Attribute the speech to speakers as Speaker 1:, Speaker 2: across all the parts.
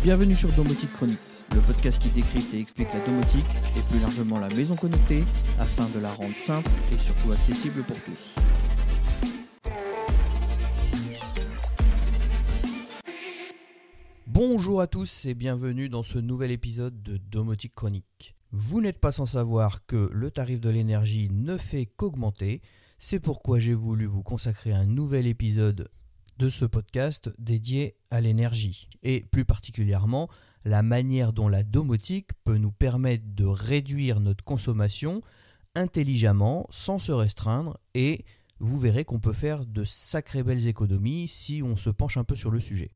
Speaker 1: Bienvenue sur Domotique Chronique, le podcast qui décrypte et explique la domotique et plus largement la maison connectée afin de la rendre simple et surtout accessible pour tous. Bonjour à tous et bienvenue dans ce nouvel épisode de Domotique Chronique. Vous n'êtes pas sans savoir que le tarif de l'énergie ne fait qu'augmenter, c'est pourquoi j'ai voulu vous consacrer un nouvel épisode de ce podcast dédié à l'énergie et plus particulièrement la manière dont la domotique peut nous permettre de réduire notre consommation intelligemment sans se restreindre et vous verrez qu'on peut faire de sacrées belles économies si on se penche un peu sur le sujet.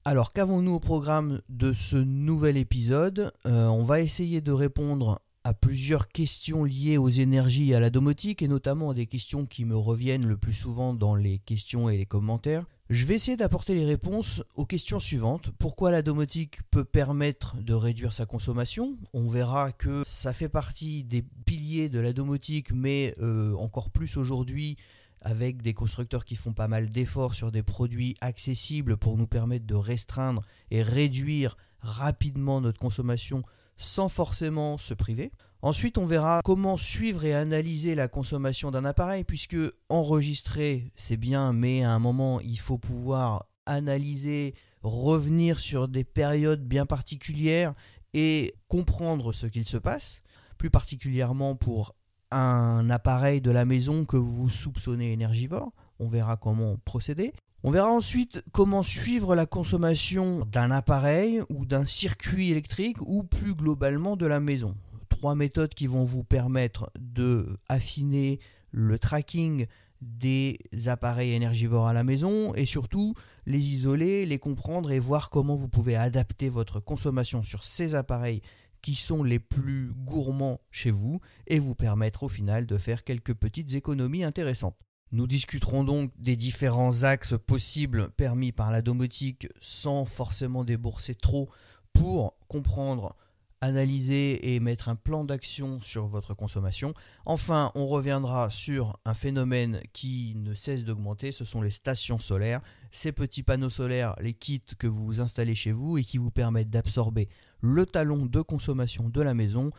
Speaker 1: Alors qu'avons-nous au programme de ce nouvel épisode ? On va essayer de répondre à plusieurs questions liées aux énergies et à la domotique et notamment à des questions qui me reviennent le plus souvent dans les questions et les commentaires. Je vais essayer d'apporter les réponses aux questions suivantes. Pourquoi la domotique peut permettre de réduire sa consommation ? On verra que ça fait partie des piliers de la domotique, mais encore plus aujourd'hui avec des constructeurs qui font pas mal d'efforts sur des produits accessibles pour nous permettre de restreindre et réduire rapidement notre consommation sans forcément se priver. Ensuite, on verra comment suivre et analyser la consommation d'un appareil, puisque enregistrer, c'est bien, mais à un moment, il faut pouvoir analyser, revenir sur des périodes bien particulières et comprendre ce qu'il se passe, plus particulièrement pour un appareil de la maison que vous soupçonnez énergivore. On verra comment procéder. On verra ensuite comment suivre la consommation d'un appareil ou d'un circuit électrique ou plus globalement de la maison. 3 méthodes qui vont vous permettre d'affiner le tracking des appareils énergivores à la maison et surtout les isoler, les comprendre et voir comment vous pouvez adapter votre consommation sur ces appareils qui sont les plus gourmands chez vous et vous permettre au final de faire quelques petites économies intéressantes. Nous discuterons donc des différents axes possibles permis par la domotique sans forcément débourser trop pour comprendre, analyser et mettre un plan d'action sur votre consommation. Enfin, on reviendra sur un phénomène qui ne cesse d'augmenter, ce sont les stations solaires. Ces petits panneaux solaires, les kits que vous installez chez vous et qui vous permettent d'absorber le talon de consommation de la maison.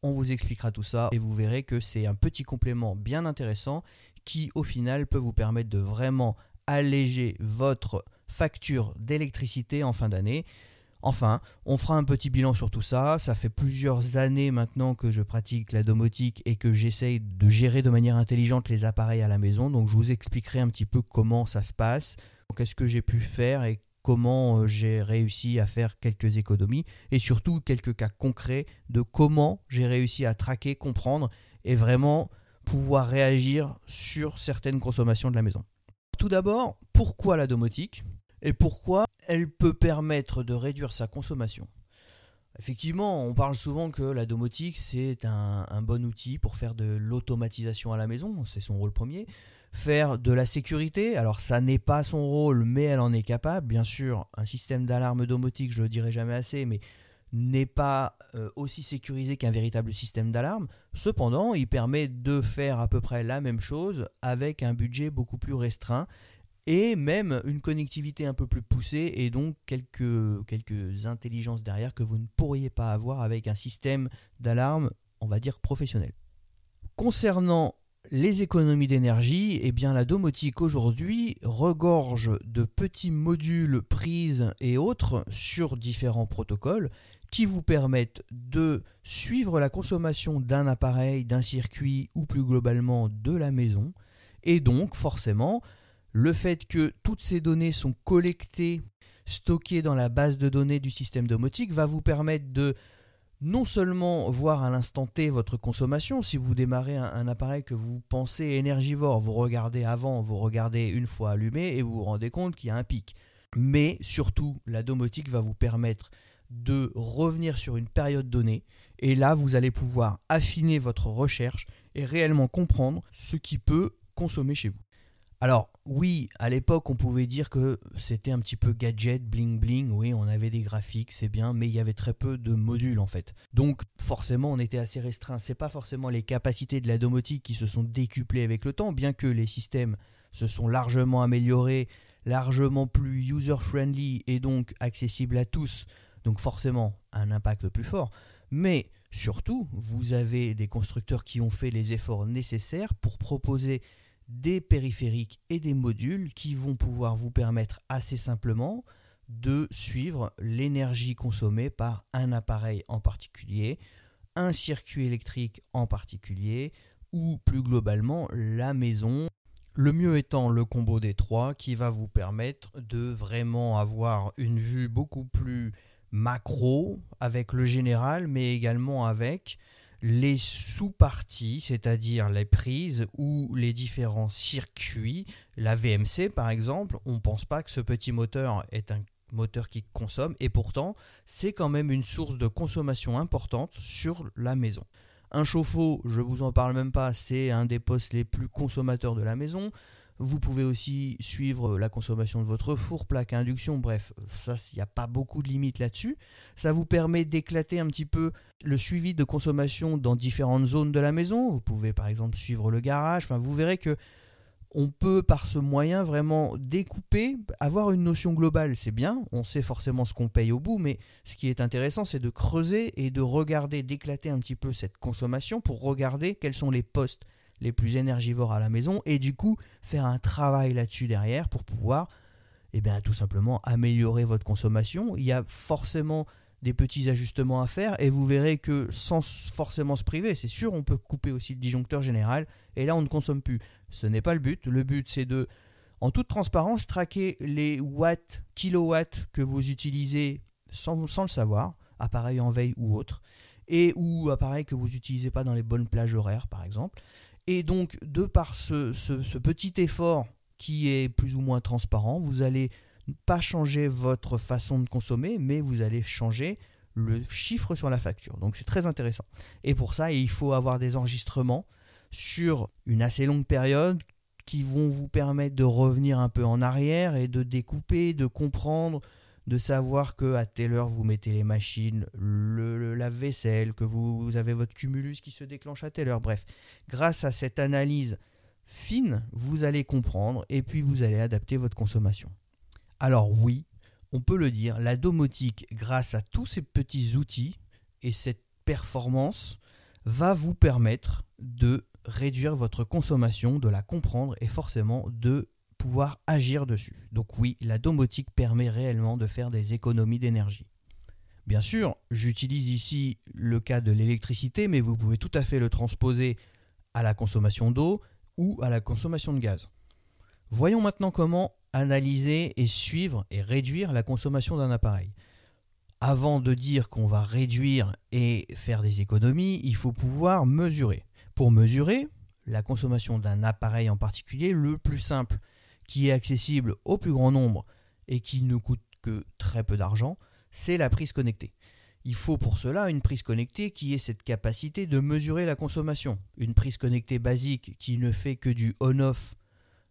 Speaker 1: On vous expliquera tout ça et vous verrez que c'est un petit complément bien intéressant qui au final peut vous permettre de vraiment alléger votre facture d'électricité en fin d'année. Enfin, on fera un petit bilan sur tout ça. Ça fait plusieurs années maintenant que je pratique la domotique et que j'essaye de gérer de manière intelligente les appareils à la maison. Donc je vous expliquerai un petit peu comment ça se passe, qu'est-ce que j'ai pu faire et comment j'ai réussi à faire quelques économies et surtout quelques cas concrets de comment j'ai réussi à traquer, comprendre et vraiment pouvoir réagir sur certaines consommations de la maison. Tout d'abord, pourquoi la domotique et pourquoi elle peut permettre de réduire sa consommation ? Effectivement, on parle souvent que la domotique c'est un bon outil pour faire de l'automatisation à la maison, c'est son rôle premier. Faire de la sécurité, alors ça n'est pas son rôle mais elle en est capable. Bien sûr, un système d'alarme domotique, je le dirai jamais assez, mais n'est pas aussi sécurisé qu'un véritable système d'alarme. Cependant, il permet de faire à peu près la même chose avec un budget beaucoup plus restreint et même une connectivité un peu plus poussée et donc quelques intelligences derrière que vous ne pourriez pas avoir avec un système d'alarme, on va dire professionnel. Concernant les économies d'énergie, eh bien la domotique aujourd'hui regorge de petits modules prises et autres sur différents protocoles qui vous permettent de suivre la consommation d'un appareil, d'un circuit ou plus globalement de la maison. Et donc forcément, le fait que toutes ces données sont collectées, stockées dans la base de données du système domotique va vous permettre de non seulement voir à l'instant T votre consommation, si vous démarrez un appareil que vous pensez énergivore, vous regardez avant, vous regardez une fois allumé et vous vous rendez compte qu'il y a un pic. Mais surtout, la domotique va vous permettre de revenir sur une période donnée et là, vous allez pouvoir affiner votre recherche et réellement comprendre ce qui peut consommer chez vous. Alors oui, à l'époque on pouvait dire que c'était un petit peu gadget, bling bling, oui on avait des graphiques, c'est bien, mais il y avait très peu de modules en fait. Donc forcément on était assez restreint, c'est pas forcément les capacités de la domotique qui se sont décuplées avec le temps, bien que les systèmes se sont largement améliorés, largement plus user-friendly et donc accessibles à tous donc forcément un impact plus fort. Mais surtout, vous avez des constructeurs qui ont fait les efforts nécessaires pour proposer des périphériques et des modules qui vont pouvoir vous permettre assez simplement de suivre l'énergie consommée par un appareil en particulier, un circuit électrique en particulier, ou plus globalement la maison. Le mieux étant le combo des trois qui va vous permettre de vraiment avoir une vue beaucoup plus macro avec le général, mais également avec les sous-parties, c'est-à-dire les prises ou les différents circuits. La VMC par exemple, on ne pense pas que ce petit moteur est un moteur qui consomme, et pourtant c'est quand même une source de consommation importante sur la maison. Un chauffe-eau, je ne vous en parle même pas, c'est un des postes les plus consommateurs de la maison. Vous pouvez aussi suivre la consommation de votre four, plaque à induction, bref, ça, il n'y a pas beaucoup de limites là-dessus. Ça vous permet d'éclater un petit peu le suivi de consommation dans différentes zones de la maison. Vous pouvez par exemple suivre le garage, enfin, vous verrez que on peut par ce moyen vraiment découper, avoir une notion globale, c'est bien, on sait forcément ce qu'on paye au bout, mais ce qui est intéressant c'est de creuser et de regarder, d'éclater un petit peu cette consommation pour regarder quels sont les postes les plus énergivores à la maison et du coup faire un travail là-dessus derrière pour pouvoir tout simplement améliorer votre consommation. Il y a forcément des petits ajustements à faire et vous verrez que sans forcément se priver, c'est sûr on peut couper aussi le disjoncteur général et là on ne consomme plus. Ce n'est pas le but c'est de, en toute transparence, traquer les watts, kilowatts que vous utilisez sans le savoir, appareil en veille ou autre, et ou appareil que vous n'utilisez pas dans les bonnes plages horaires par exemple. Et donc de par ce petit effort qui est plus ou moins transparent, vous allez pas changer votre façon de consommer, mais vous allez changer le chiffre sur la facture. Donc c'est très intéressant. Et pour ça, il faut avoir des enregistrements sur une assez longue période qui vont vous permettre de revenir un peu en arrière et de découper, de comprendre, de savoir qu'à telle heure vous mettez les machines, le lave-vaisselle, que vous avez votre cumulus qui se déclenche à telle heure. Bref, grâce à cette analyse fine, vous allez comprendre et puis vous allez adapter votre consommation. Alors oui, on peut le dire, la domotique, grâce à tous ces petits outils et cette performance, va vous permettre de réduire votre consommation, de la comprendre et forcément de pouvoir agir dessus. Donc oui, la domotique permet réellement de faire des économies d'énergie. Bien sûr, j'utilise ici le cas de l'électricité, mais vous pouvez tout à fait le transposer à la consommation d'eau ou à la consommation de gaz. Voyons maintenant comment analyser et suivre et réduire la consommation d'un appareil. Avant de dire qu'on va réduire et faire des économies, il faut pouvoir mesurer. Pour mesurer la consommation d'un appareil en particulier, le plus simple, qui est accessible au plus grand nombre et qui ne coûte que très peu d'argent, c'est la prise connectée. Il faut pour cela une prise connectée qui ait cette capacité de mesurer la consommation. Une prise connectée basique qui ne fait que du on-off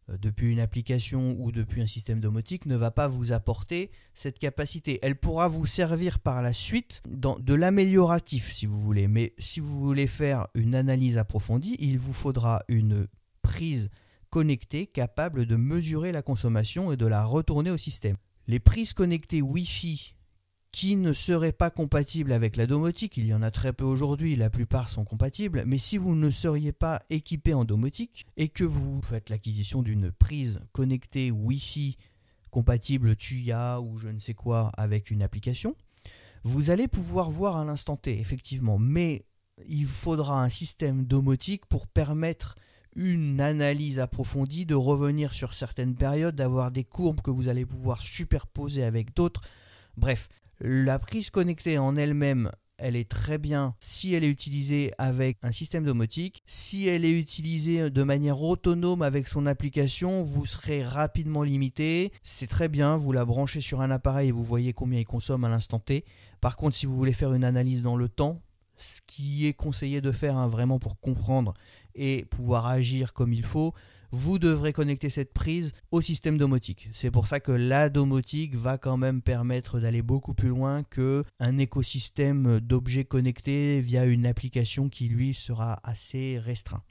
Speaker 1: depuis une application ou depuis un système domotique ne va pas vous apporter cette capacité. Elle pourra vous servir par la suite dans de l'amélioratif si vous voulez, mais si vous voulez faire une analyse approfondie, il vous faudra une prise connectée capable de mesurer la consommation et de la retourner au système. Les prises connectées Wi-Fi qui ne seraient pas compatibles avec la domotique, il y en a très peu aujourd'hui, la plupart sont compatibles, mais si vous ne seriez pas équipé en domotique et que vous faites l'acquisition d'une prise connectée Wi-Fi compatible Tuya ou je ne sais quoi avec une application, vous allez pouvoir voir à l'instant T, effectivement, mais il faudra un système domotique pour permettre une analyse approfondie, de revenir sur certaines périodes, d'avoir des courbes que vous allez pouvoir superposer avec d'autres. Bref, la prise connectée en elle-même, elle est très bien si elle est utilisée avec un système domotique. Si elle est utilisée de manière autonome avec son application, vous serez rapidement limité. C'est très bien, vous la branchez sur un appareil et vous voyez combien il consomme à l'instant T. Par contre, si vous voulez faire une analyse dans le temps, ce qui est conseillé de faire vraiment pour comprendre et pouvoir agir comme il faut, vous devrez connecter cette prise au système domotique. C'est pour ça que la domotique va quand même permettre d'aller beaucoup plus loin qu'un écosystème d'objets connectés via une application qui lui sera assez restreint.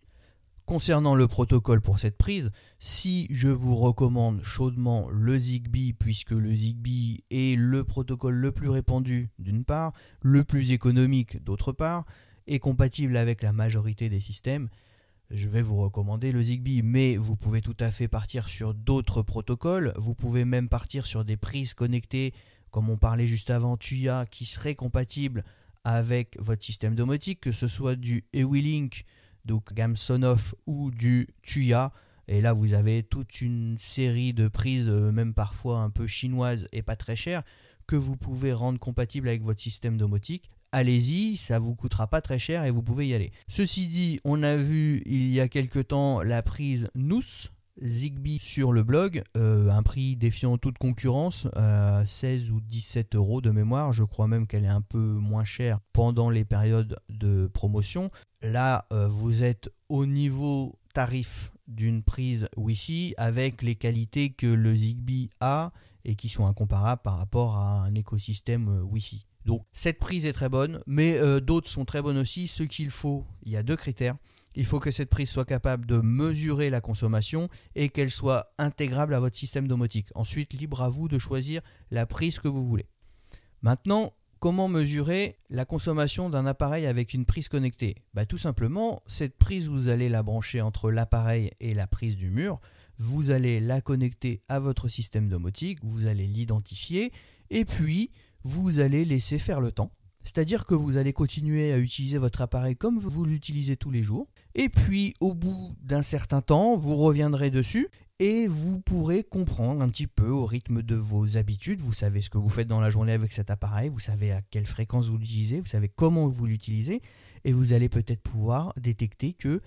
Speaker 1: Concernant le protocole pour cette prise, si je vous recommande chaudement le Zigbee, puisque le Zigbee est le protocole le plus répandu d'une part, le plus économique d'autre part, et compatible avec la majorité des systèmes, je vais vous recommander le Zigbee, mais vous pouvez tout à fait partir sur d'autres protocoles, vous pouvez même partir sur des prises connectées, comme on parlait juste avant, Tuya, qui seraient compatibles avec votre système domotique, que ce soit du Ewilink, donc gamme Sonoff, ou du Tuya. Et là, vous avez toute une série de prises, même parfois un peu chinoises et pas très chères, que vous pouvez rendre compatibles avec votre système domotique. Allez-y, ça vous coûtera pas très cher et vous pouvez y aller. Ceci dit, on a vu il y a quelque temps la prise Nous Zigbee sur le blog, un prix défiant toute concurrence, 16 ou 17 euros de mémoire. Je crois même qu'elle est un peu moins chère pendant les périodes de promotion. Là, vous êtes au niveau tarif d'une prise Wi-Fi avec les qualités que le Zigbee a et qui sont incomparables par rapport à un écosystème Wi-Fi. Donc cette prise est très bonne, mais d'autres sont très bonnes aussi. Ce qu'il faut, il y a deux critères. Il faut que cette prise soit capable de mesurer la consommation et qu'elle soit intégrable à votre système domotique. Ensuite, libre à vous de choisir la prise que vous voulez. Maintenant, comment mesurer la consommation d'un appareil avec une prise connectée ? Tout simplement, cette prise, vous allez la brancher entre l'appareil et la prise du mur. Vous allez la connecter à votre système domotique, vous allez l'identifier et puis vous allez laisser faire le temps. C'est-à-dire que vous allez continuer à utiliser votre appareil comme vous l'utilisez tous les jours. Et puis, au bout d'un certain temps, vous reviendrez dessus et vous pourrez comprendre un petit peu au rythme de vos habitudes. Vous savez ce que vous faites dans la journée avec cet appareil, vous savez à quelle fréquence vous l'utilisez, vous savez comment vous l'utilisez et vous allez peut-être pouvoir détecter que,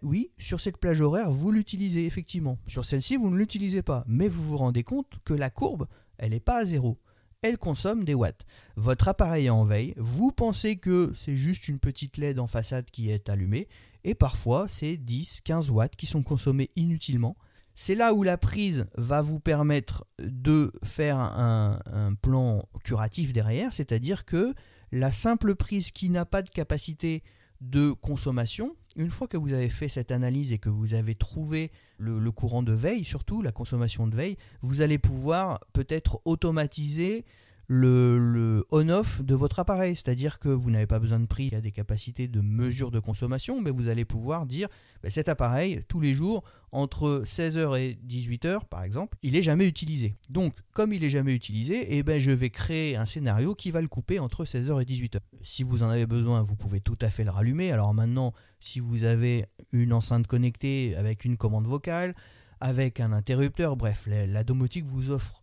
Speaker 1: oui, sur cette plage horaire, vous l'utilisez effectivement. Sur celle-ci, vous ne l'utilisez pas, mais vous vous rendez compte que la courbe, elle n'est pas à zéro. Elle consomme des watts. Votre appareil est en veille, vous pensez que c'est juste une petite LED en façade qui est allumée, et parfois c'est 10-15 watts qui sont consommés inutilement. C'est là où la prise va vous permettre de faire un plan curatif derrière, c'est-à-dire que la simple prise qui n'a pas de capacité de consommation, une fois que vous avez fait cette analyse et que vous avez trouvé le courant de veille, surtout la consommation de veille, vous allez pouvoir peut-être automatiser le on-off de votre appareil, c'est-à-dire que vous n'avez pas besoin de prise qui a des capacités de mesure de consommation, mais vous allez pouvoir dire cet appareil, tous les jours, entre 16h et 18h par exemple, il n'est jamais utilisé. Donc, comme il n'est jamais utilisé, je vais créer un scénario qui va le couper entre 16h et 18h. Si vous en avez besoin, vous pouvez tout à fait le rallumer. Alors maintenant, si vous avez une enceinte connectée avec une commande vocale, avec un interrupteur, bref, la domotique vous offre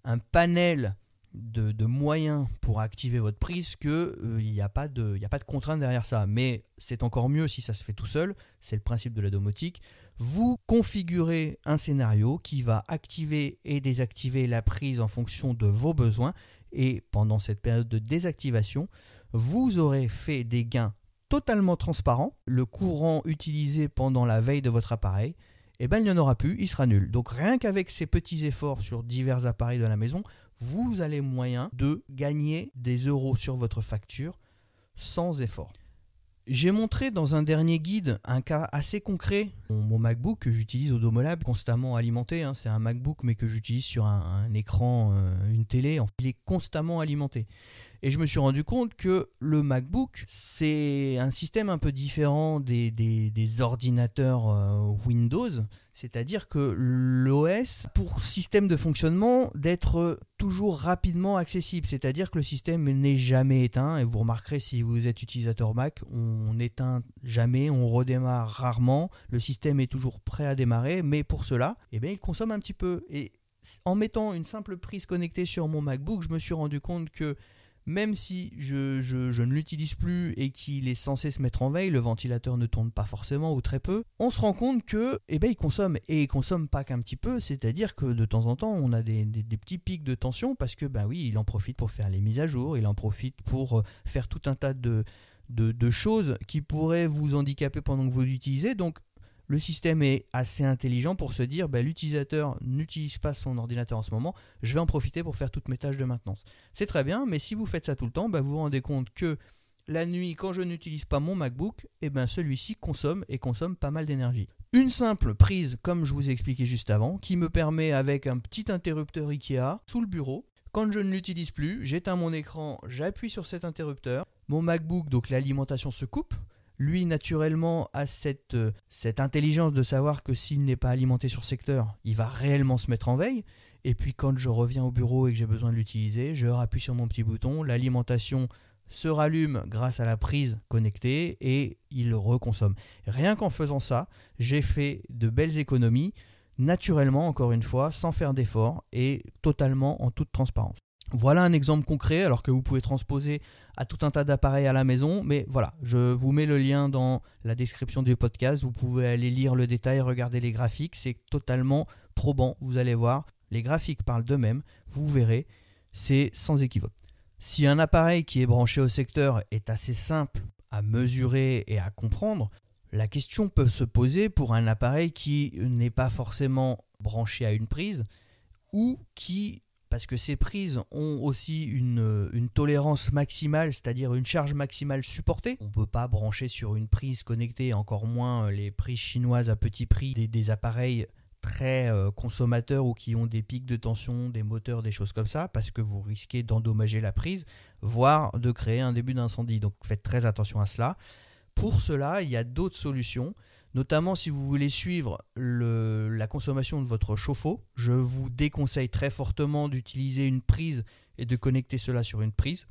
Speaker 1: un panel de moyens pour activer votre prise qu'il n'y a pas de contrainte derrière ça. Mais c'est encore mieux si ça se fait tout seul, c'est le principe de la domotique. Vous configurez un scénario qui va activer et désactiver la prise en fonction de vos besoins et pendant cette période de désactivation, vous aurez fait des gains totalement transparents. Le courant utilisé pendant la veille de votre appareil, il n'y en aura plus, il sera nul. Donc rien qu'avec ces petits efforts sur divers appareils de la maison, vous avez moyen de gagner des euros sur votre facture sans effort. J'ai montré dans un dernier guide un cas assez concret. Mon MacBook que j'utilise au Domolab, constamment alimenté, c'est un MacBook mais que j'utilise sur un écran, une télé, il est constamment alimenté. Et je me suis rendu compte que le MacBook, c'est un système un peu différent des ordinateurs Windows. C'est-à-dire que l'OS, pour système de fonctionnement, d'être toujours rapidement accessible. C'est-à-dire que le système n'est jamais éteint. Et vous remarquerez, si vous êtes utilisateur Mac, on n'éteint jamais, on redémarre rarement. Le système est toujours prêt à démarrer. Mais pour cela, il consomme un petit peu. Et en mettant une simple prise connectée sur mon MacBook, je me suis rendu compte que même si je ne l'utilise plus et qu'il est censé se mettre en veille, le ventilateur ne tourne pas forcément ou très peu, on se rend compte que il consomme, et il consomme pas qu'un petit peu, c'est-à-dire que de temps en temps on a des petits pics de tension parce que il en profite pour faire les mises à jour, il en profite pour faire tout un tas de choses qui pourraient vous handicaper pendant que vous l'utilisez. Donc le système est assez intelligent pour se dire l'utilisateur n'utilise pas son ordinateur en ce moment, je vais en profiter pour faire toutes mes tâches de maintenance. C'est très bien, mais si vous faites ça tout le temps, vous vous rendez compte que La nuit, quand je n'utilise pas mon MacBook, celui-ci consomme pas mal d'énergie. Une simple prise, comme je vous ai expliqué juste avant, qui me permet avec un petit interrupteur Ikea sous le bureau. Quand je ne l'utilise plus, j'éteins mon écran, j'appuie sur cet interrupteur. Mon MacBook, donc l'alimentation se coupe. Lui, naturellement, a cette intelligence de savoir que s'il n'est pas alimenté sur secteur, il va réellement se mettre en veille. Et puis quand je reviens au bureau et que j'ai besoin de l'utiliser, je rappuie sur mon petit bouton, l'alimentation se rallume grâce à la prise connectée et il reconsomme. Rien qu'en faisant ça, j'ai fait de belles économies, naturellement, encore une fois, sans faire d'effort et totalement en toute transparence. Voilà un exemple concret, alors que vous pouvez transposer à tout un tas d'appareils à la maison, mais voilà, je vous mets le lien dans la description du podcast, vous pouvez aller lire le détail, regarder les graphiques, c'est totalement probant, vous allez voir, les graphiques parlent d'eux-mêmes, vous verrez, c'est sans équivoque. Si un appareil qui est branché au secteur est assez simple à mesurer et à comprendre, la question peut se poser pour un appareil qui n'est pas forcément branché à une prise ou qui, parce que ces prises ont aussi une tolérance maximale, c'est-à-dire une charge maximale supportée. On ne peut pas brancher sur une prise connectée, encore moins les prises chinoises à petit prix, des appareils très consommateurs ou qui ont des pics de tension, des moteurs, des choses comme ça, parce que vous risquez d'endommager la prise, voire de créer un début d'incendie. Donc faites très attention à cela. Pour cela, il y a d'autres solutions, notamment si vous voulez suivre la consommation de votre chauffe-eau. Je vous déconseille très fortement d'utiliser une prise et de connecter cela sur une prise.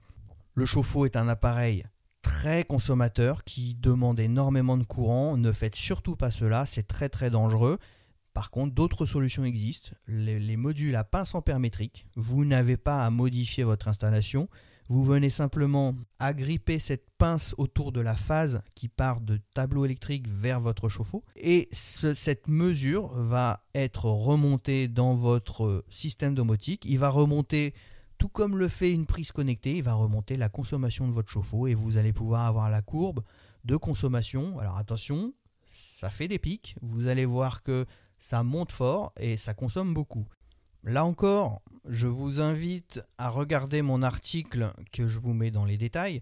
Speaker 1: Le chauffe-eau est un appareil très consommateur qui demande énormément de courant. Ne faites surtout pas cela, c'est très très dangereux. Par contre, d'autres solutions existent. Les modules à pince ampère métrique, vous n'avez pas à modifier votre installation. Vous venez simplement agripper cette pince autour de la phase qui part de tableau électrique vers votre chauffe-eau. Et cette mesure va être remontée dans votre système domotique. Il va remonter, tout comme le fait une prise connectée, il va remonter la consommation de votre chauffe-eau et vous allez pouvoir avoir la courbe de consommation. Alors attention, ça fait des pics. Vous allez voir que ça monte fort et ça consomme beaucoup. Là encore, je vous invite à regarder mon article que je vous mets dans les détails,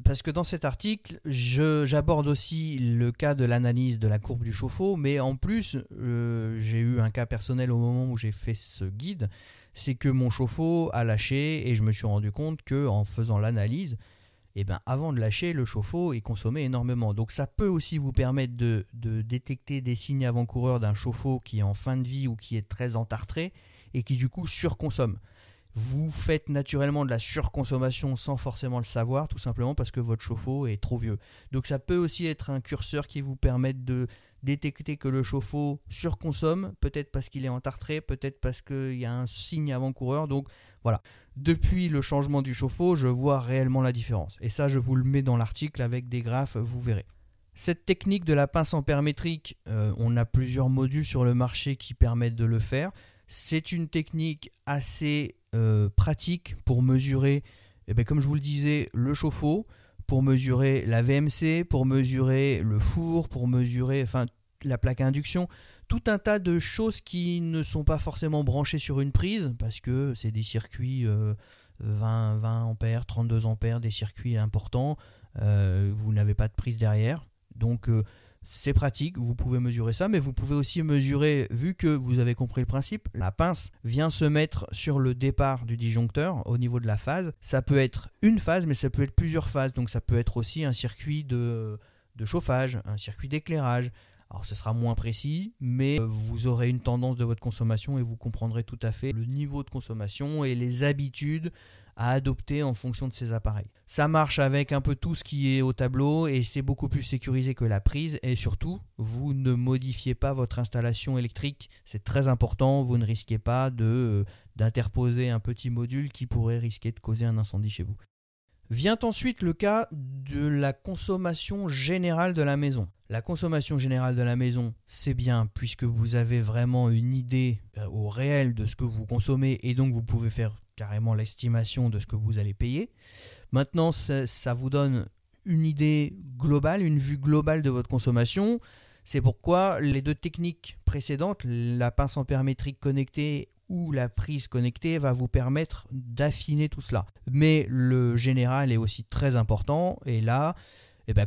Speaker 1: parce que dans cet article, j'aborde aussi le cas de l'analyse de la courbe du chauffe-eau, mais en plus, j'ai eu un cas personnel au moment où j'ai fait ce guide, c'est que mon chauffe-eau a lâché et je me suis rendu compte qu'en faisant l'analyse, avant de lâcher, le chauffe-eau est consommé énormément. Donc ça peut aussi vous permettre de détecter des signes avant-coureurs d'un chauffe-eau qui est en fin de vie ou qui est très entartré et qui du coup surconsomme. Vous faites naturellement de la surconsommation sans forcément le savoir, tout simplement parce que votre chauffe-eau est trop vieux. Donc ça peut aussi être un curseur qui vous permette de détecter que le chauffe-eau surconsomme, peut-être parce qu'il est entartré, peut-être parce qu'il y a un signe avant-coureur. Donc voilà, depuis le changement du chauffe-eau, je vois réellement la différence. Et ça, je vous le mets dans l'article avec des graphes, vous verrez. Cette technique de la pince ampère métrique, on a plusieurs modules sur le marché qui permettent de le faire. C'est une technique assez pratique pour mesurer, comme je vous le disais, le chauffe-eau, pour mesurer la VMC, pour mesurer le four, pour mesurer la plaque à induction. Tout un tas de choses qui ne sont pas forcément branchées sur une prise, parce que c'est des circuits 20 ampères, 32 ampères, des circuits importants. Vous n'avez pas de prise derrière. Donc c'est pratique, vous pouvez mesurer ça, mais vous pouvez aussi mesurer, vu que vous avez compris le principe, la pince vient se mettre sur le départ du disjoncteur au niveau de la phase. Ça peut être une phase, mais ça peut être plusieurs phases, donc ça peut être aussi un circuit de chauffage, un circuit d'éclairage. Alors ce sera moins précis, mais vous aurez une tendance de votre consommation et vous comprendrez tout à fait le niveau de consommation et les habitudes à adopter en fonction de ces appareils. Ça marche avec un peu tout ce qui est au tableau et c'est beaucoup plus sécurisé que la prise et surtout, vous ne modifiez pas votre installation électrique, c'est très important, vous ne risquez pas d'interposer un petit module qui pourrait risquer de causer un incendie chez vous. Vient ensuite le cas de la consommation générale de la maison. La consommation générale de la maison, c'est bien puisque vous avez vraiment une idée au réel de ce que vous consommez et donc vous pouvez faire carrément l'estimation de ce que vous allez payer. Maintenant, ça vous donne une idée globale, une vue globale de votre consommation. C'est pourquoi les deux techniques précédentes, la pince ampère métrique connectée ou la prise connectée va vous permettre d'affiner tout cela. Mais le général est aussi très important et là,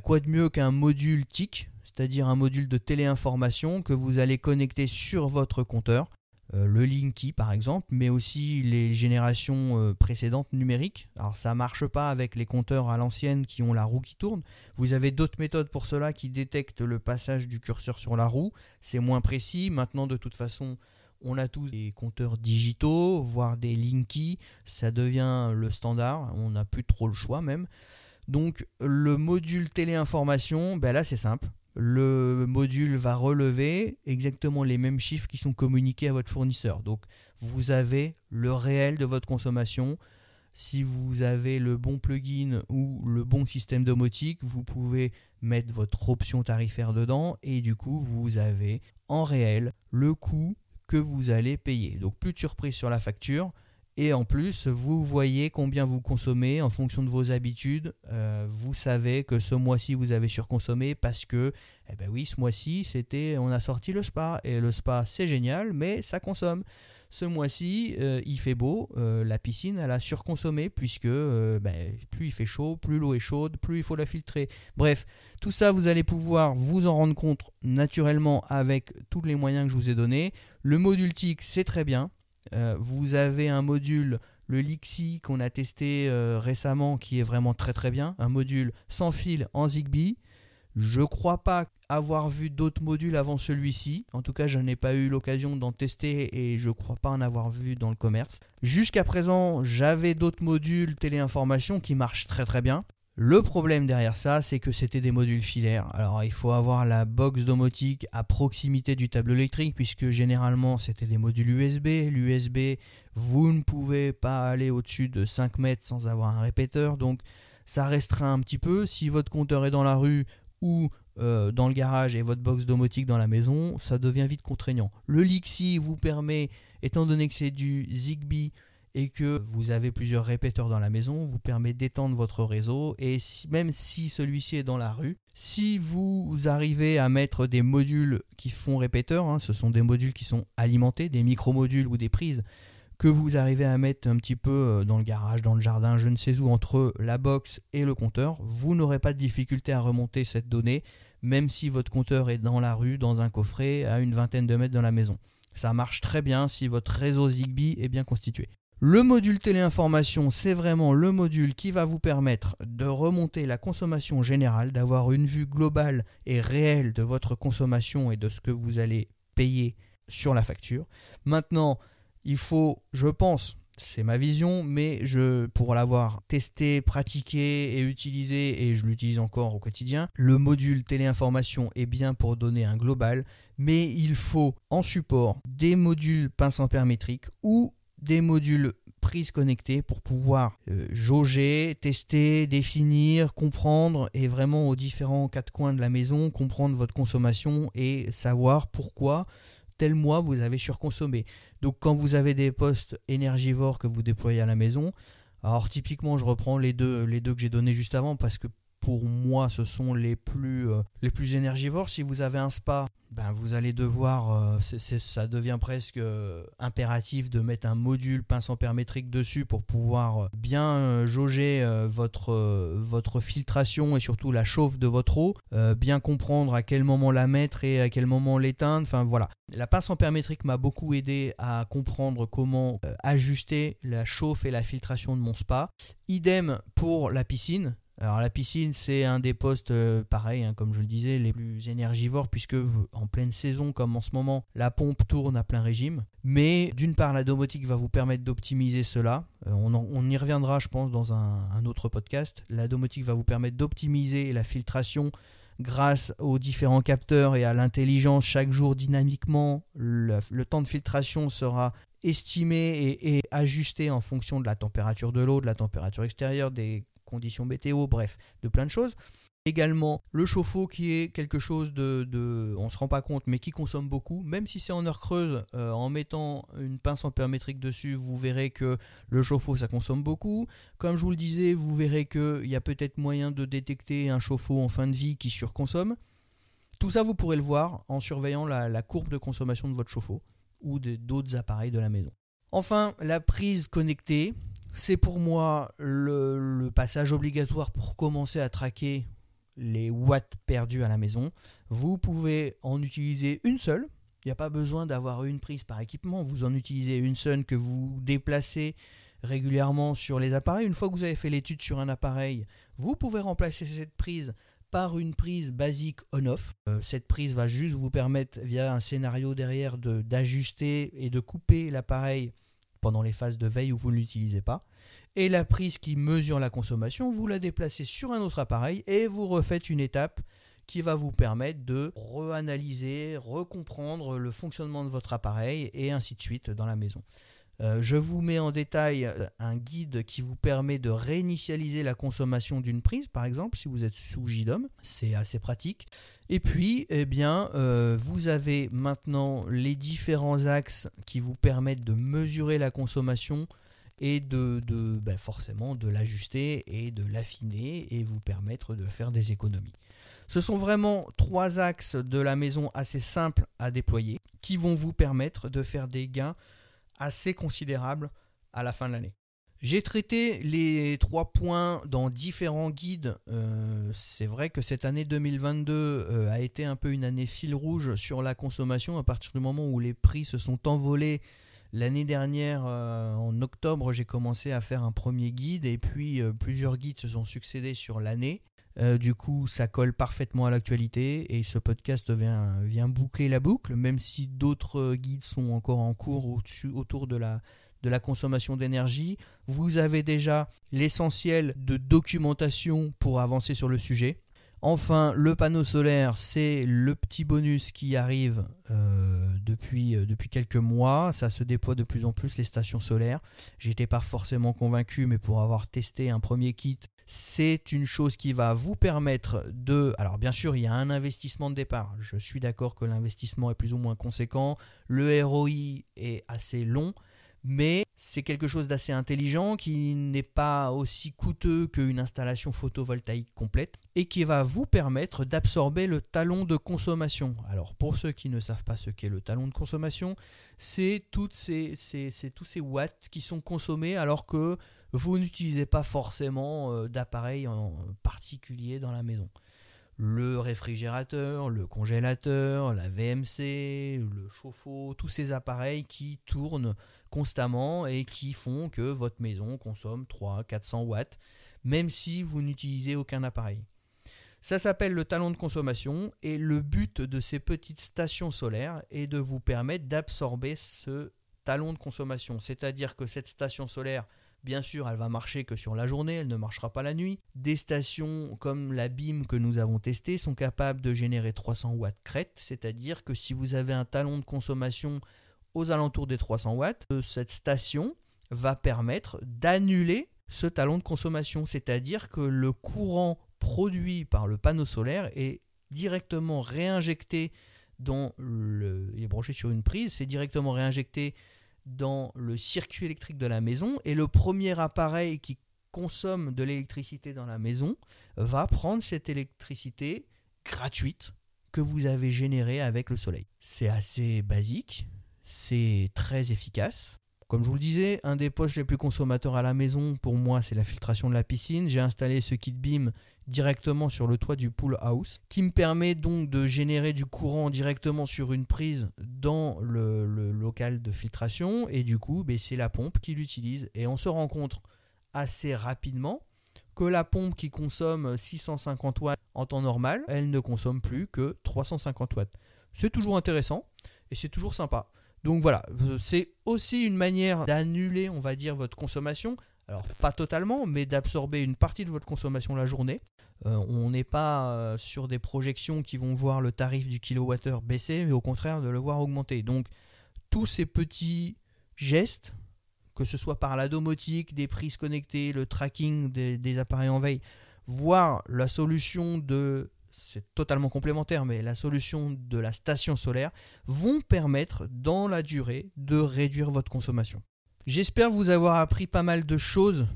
Speaker 1: quoi de mieux qu'un module TIC, c'est-à-dire un module de téléinformation que vous allez connecter sur votre compteur, le Linky par exemple, mais aussi les générations précédentes numériques. Alors ça ne marche pas avec les compteurs à l'ancienne qui ont la roue qui tourne. Vous avez d'autres méthodes pour cela qui détectent le passage du curseur sur la roue. C'est moins précis. Maintenant de toute façon, on a tous des compteurs digitaux, voire des Linky. Ça devient le standard. On n'a plus trop le choix même. Donc le module téléinformation, là c'est simple. Le module va relever exactement les mêmes chiffres qui sont communiqués à votre fournisseur. Donc vous avez le réel de votre consommation. Si vous avez le bon plugin ou le bon système domotique, vous pouvez mettre votre option tarifaire dedans et du coup vous avez en réel le coût que vous allez payer. Donc plus de surprise sur la facture. Et en plus, vous voyez combien vous consommez en fonction de vos habitudes. Vous savez que ce mois-ci, vous avez surconsommé parce que, ce mois-ci, on a sorti le spa. Et le spa, c'est génial, mais ça consomme. Ce mois-ci, il fait beau. La piscine, elle a surconsommé puisque plus il fait chaud, plus l'eau est chaude, plus il faut la filtrer. Bref, tout ça, vous allez pouvoir vous en rendre compte naturellement avec tous les moyens que je vous ai donnés. Le module TIC, c'est très bien. Vous avez un module, le Lixi qu'on a testé récemment qui est vraiment très très bien, un module sans fil en Zigbee. Je ne crois pas avoir vu d'autres modules avant celui-ci, en tout cas je n'ai pas eu l'occasion d'en tester et je ne crois pas en avoir vu dans le commerce. Jusqu'à présent j'avais d'autres modules téléinformation qui marchent très très bien. Le problème derrière ça, c'est que c'était des modules filaires. Alors il faut avoir la box domotique à proximité du tableau électrique puisque généralement c'était des modules USB. L'USB, vous ne pouvez pas aller au-dessus de 5 mètres sans avoir un répéteur. Donc ça restreint un petit peu. Si votre compteur est dans la rue ou dans le garage et votre box domotique dans la maison, ça devient vite contraignant. Le Lixi vous permet, étant donné que c'est du Zigbee, et que vous avez plusieurs répéteurs dans la maison, vous permet d'étendre votre réseau et même si celui-ci est dans la rue, si vous arrivez à mettre des modules qui font répéteur, ce sont des modules qui sont alimentés, des micro-modules ou des prises que vous arrivez à mettre un petit peu dans le garage, dans le jardin, je ne sais où, entre la box et le compteur, vous n'aurez pas de difficulté à remonter cette donnée, même si votre compteur est dans la rue, dans un coffret, à une vingtaine de mètres dans la maison. Ça marche très bien si votre réseau Zigbee est bien constitué. Le module téléinformation, c'est vraiment le module qui va vous permettre de remonter la consommation générale, d'avoir une vue globale et réelle de votre consommation et de ce que vous allez payer sur la facture. Maintenant, il faut, je pense, c'est ma vision, mais pour l'avoir testé, pratiqué et utilisé, et je l'utilise encore au quotidien, le module téléinformation est bien pour donner un global, mais il faut en support des modules pince ampère métrique ou des modules prise connectée pour pouvoir jauger, tester, définir, comprendre et vraiment aux différents quatre coins de la maison, comprendre votre consommation et savoir pourquoi tel mois vous avez surconsommé. Donc quand vous avez des postes énergivores que vous déployez à la maison, alors typiquement je reprends les deux que j'ai donnés juste avant parce que pour moi ce sont les plus énergivores. Si vous avez un spa, vous allez devoir, ça devient presque impératif de mettre un module pince ampère métrique dessus pour pouvoir bien jauger votre filtration et surtout la chauffe de votre eau, bien comprendre à quel moment la mettre et à quel moment l'éteindre. Enfin voilà, la pince ampère métrique m'a beaucoup aidé à comprendre comment ajuster la chauffe et la filtration de mon spa. Idem pour la piscine. Alors la piscine c'est un des postes pareil comme je le disais les plus énergivores puisque en pleine saison comme en ce moment la pompe tourne à plein régime, mais d'une part la domotique va vous permettre d'optimiser cela, on y reviendra je pense dans un autre podcast. La domotique va vous permettre d'optimiser la filtration grâce aux différents capteurs et à l'intelligence. Chaque jour dynamiquement le temps de filtration sera estimé et ajusté en fonction de la température de l'eau, de la température extérieure, des conditions météo, bref, de plein de choses. Également, le chauffe-eau qui est quelque chose on ne se rend pas compte, mais qui consomme beaucoup, même si c'est en heure creuse, en mettant une pince ampère métrique dessus, vous verrez que le chauffe-eau, ça consomme beaucoup. Comme je vous le disais, vous verrez qu'il y a peut-être moyen de détecter un chauffe-eau en fin de vie qui surconsomme. Tout ça, vous pourrez le voir en surveillant la courbe de consommation de votre chauffe-eau ou d'autres appareils de la maison. Enfin, la prise connectée, c'est pour moi le passage obligatoire pour commencer à traquer les watts perdus à la maison. Vous pouvez en utiliser une seule. Il n'y a pas besoin d'avoir une prise par équipement. Vous en utilisez une seule que vous déplacez régulièrement sur les appareils. Une fois que vous avez fait l'étude sur un appareil, vous pouvez remplacer cette prise par une prise basique on-off. Cette prise va juste vous permettre, via un scénario derrière, d'ajuster et de couper l'appareil pendant les phases de veille où vous ne l'utilisez pas. Et la prise qui mesure la consommation, vous la déplacez sur un autre appareil et vous refaites une étape qui va vous permettre de reanalyser, recomprendre le fonctionnement de votre appareil et ainsi de suite dans la maison. Je vous mets en détail un guide qui vous permet de réinitialiser la consommation d'une prise, par exemple, si vous êtes sous JDOM. C'est assez pratique. Et puis, vous avez maintenant les différents axes qui vous permettent de mesurer la consommation et forcément de l'ajuster et de l'affiner et vous permettre de faire des économies. Ce sont vraiment 3 axes de la maison assez simples à déployer qui vont vous permettre de faire des gains assez considérables à la fin de l'année. J'ai traité les 3 points dans différents guides. C'est vrai que cette année 2022 a été un peu une année fil rouge sur la consommation à partir du moment où les prix se sont envolés. L'année dernière, en octobre, j'ai commencé à faire un premier guide et puis plusieurs guides se sont succédés sur l'année. Du coup, ça colle parfaitement à l'actualité et ce podcast vient boucler la boucle, même si d'autres guides sont encore en cours autour de la consommation d'énergie. Vous avez déjà l'essentiel de documentation pour avancer sur le sujet. Enfin, le panneau solaire, c'est le petit bonus qui arrive depuis quelques mois. Ça se déploie de plus en plus, les stations solaires. J'étais pas forcément convaincu, mais pour avoir testé un premier kit, c'est une chose qui va vous permettre de... Alors bien sûr, il y a un investissement de départ. Je suis d'accord que l'investissement est plus ou moins conséquent. Le ROI est assez long, mais c'est quelque chose d'assez intelligent qui n'est pas aussi coûteux qu'une installation photovoltaïque complète et qui va vous permettre d'absorber le talon de consommation. Alors pour ceux qui ne savent pas ce qu'est le talon de consommation, c'est tous ces watts qui sont consommés alors que vous n'utilisez pas forcément d'appareil en particulier dans la maison. Le réfrigérateur, le congélateur, la VMC, le chauffe-eau, tous ces appareils qui tournent constamment et qui font que votre maison consomme 300-400 watts, même si vous n'utilisez aucun appareil. Ça s'appelle le talon de consommation et le but de ces petites stations solaires est de vous permettre d'absorber ce talon de consommation. C'est-à-dire que cette station solaire, bien sûr, elle va marcher que sur la journée, elle ne marchera pas la nuit. Des stations comme la BIM que nous avons testées sont capables de générer 300 watts crête, c'est-à-dire que si vous avez un talon de consommation aux alentours des 300 watts, cette station va permettre d'annuler ce talon de consommation, c'est-à-dire que le courant produit par le panneau solaire est directement réinjecté il est branché sur une prise, c'est directement réinjecté dans le circuit électrique de la maison et le premier appareil qui consomme de l'électricité dans la maison va prendre cette électricité gratuite que vous avez générée avec le soleil. C'est assez basique, c'est très efficace. Comme je vous le disais, un des postes les plus consommateurs à la maison, pour moi, c'est la filtration de la piscine. J'ai installé ce kit BIM directement sur le toit du pool house, qui me permet donc de générer du courant directement sur une prise dans le local de filtration. Et du coup, c'est la pompe qui l'utilise. Et on se rend compte assez rapidement que la pompe qui consomme 650 watts en temps normal, elle ne consomme plus que 350 watts. C'est toujours intéressant et c'est toujours sympa. Donc voilà, c'est aussi une manière d'annuler, on va dire, votre consommation. Alors pas totalement, mais d'absorber une partie de votre consommation la journée. On n'est pas sur des projections qui vont voir le tarif du kilowattheure baisser, mais au contraire de le voir augmenter. Donc tous ces petits gestes, que ce soit par la domotique, des prises connectées, le tracking des appareils en veille, voire la solution c'est totalement complémentaire, mais la solution de la station solaire vont permettre dans la durée de réduire votre consommation. J'espère vous avoir appris pas mal de choses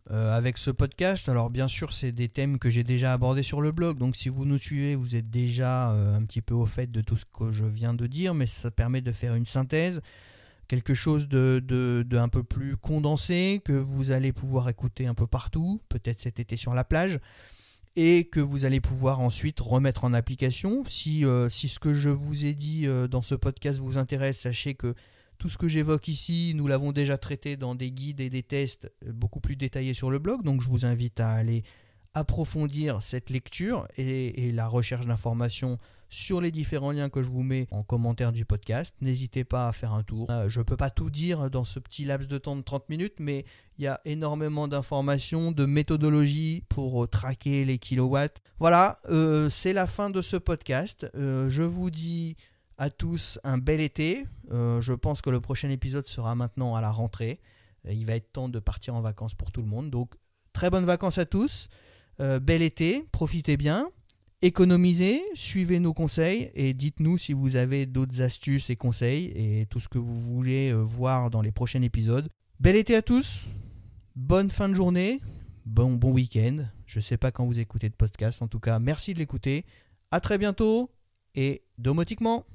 Speaker 1: avec ce podcast. Alors bien sûr, c'est des thèmes que j'ai déjà abordés sur le blog, donc si vous nous suivez, vous êtes déjà un petit peu au fait de tout ce que je viens de dire, mais ça permet de faire une synthèse. quelque chose de un peu plus condensé que vous allez pouvoir écouter un peu partout, peut-être cet été sur la plage, et que vous allez pouvoir ensuite remettre en application. Si ce que je vous ai dit dans ce podcast vous intéresse, sachez que tout ce que j'évoque ici, nous l'avons déjà traité dans des guides et des tests beaucoup plus détaillés sur le blog, donc je vous invite à aller approfondir cette lecture et la recherche d'informations sur les différents liens que je vous mets en commentaire du podcast. N'hésitez pas à faire un tour. Je ne peux pas tout dire dans ce petit laps de temps de 30 minutes, mais il y a énormément d'informations, de méthodologies pour traquer les kilowatts. Voilà, c'est la fin de ce podcast. Je vous dis à tous un bel été. Je pense que le prochain épisode sera maintenant à la rentrée. Il va être temps de partir en vacances pour tout le monde. Donc, très bonnes vacances à tous. Bel été, profitez bien. Économisez, suivez nos conseils et dites-nous si vous avez d'autres astuces et conseils et tout ce que vous voulez voir dans les prochains épisodes. Bel été à tous, bonne fin de journée, bon week-end. Je ne sais pas quand vous écoutez le podcast, en tout cas merci de l'écouter. À très bientôt et domotiquement.